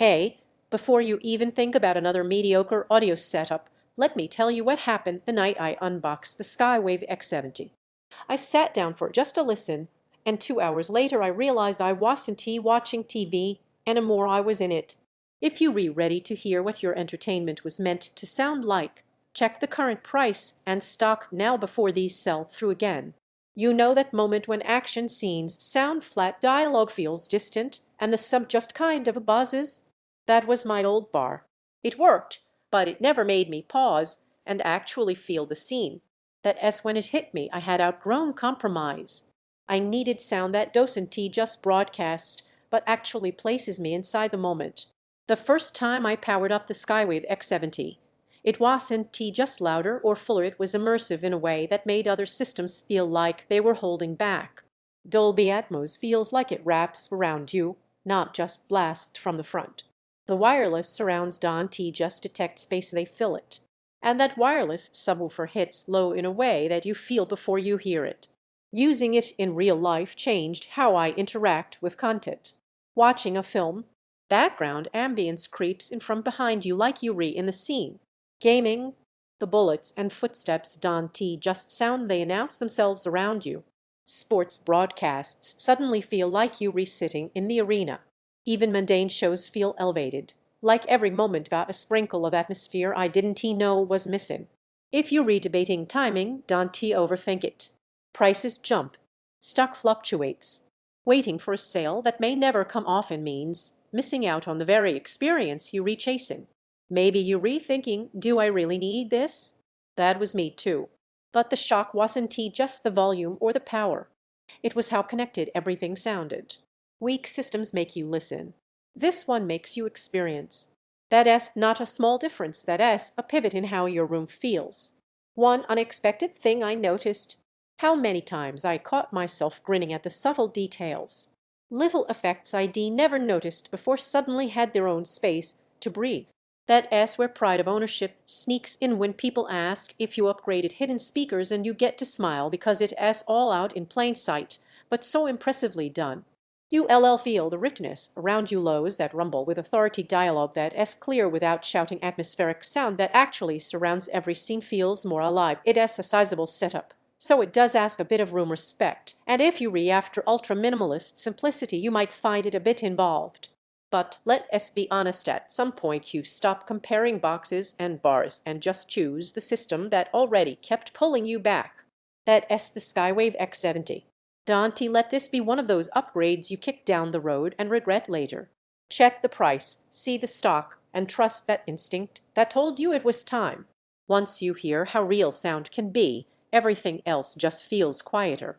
Hey, before you even think about another mediocre audio setup, let me tell you what happened the night I unboxed the Skywave X70. I sat down for just a listen, and 2 hours later I realized I wasn't watching TV anymore, I was in it. If you are ready to hear what your entertainment was meant to sound like, check the current price and stock now before these sell through again. You know that moment when action scenes sound flat, dialogue feels distant, and the sub just kind of buzzes? That was my old bar. It worked, but it never made me pause and actually feel the scene. That S when it hit me, I had outgrown compromise. I needed sound that doesn't just broadcast, but actually places me inside the moment. The first time I powered up the Skywave X70, it wasn't just louder or fuller, it was immersive in a way that made other systems feel like they were holding back. Dolby Atmos feels like it wraps around you, not just blasts from the front. The wireless surrounds don't just detect space, they fill it. And that wireless subwoofer hits low in a way that you feel before you hear it. Using it in real life changed how I interact with content. Watching a film, background ambience creeps in from behind you like you're in the scene. Gaming, the bullets and footsteps don't just sound, they announce themselves around you. Sports broadcasts suddenly feel like you're sitting in the arena. Even mundane shows feel elevated, like every moment got a sprinkle of atmosphere I didn't know was missing. If you're debating timing, don't overthink it. Prices jump, stock fluctuates. Waiting for a sale that may never come often means missing out on the very experience you're chasing. Maybe you're rethinking, do I really need this? That was me too. But the shock wasn't just the volume or the power. It was how connected everything sounded. Weak systems make you listen. This one makes you experience. That's not a small difference, that's a pivot in how your room feels. One unexpected thing I noticed: how many times I caught myself grinning at the subtle details. Little effects I'd never noticed before suddenly had their own space to breathe. That's where pride of ownership sneaks in when people ask if you upgraded hidden speakers, and you get to smile because it's all out in plain sight, but so impressively done. You'll feel the richness around you, lows that rumble with authority, dialogue that's clear without shouting, atmospheric sound that actually surrounds every scene feels more alive. It's a sizable setup, so it does ask a bit of room respect, and if you're after ultra-minimalist simplicity you might find it a bit involved. But let's be honest, at some point you stop comparing boxes and bars and just choose the system that already kept pulling you back. That's the Skywave X70. Don't let this be one of those upgrades you kick down the road and regret later. Check the price, see the stock, and trust that instinct that told you it was time. Once you hear how real sound can be, everything else just feels quieter.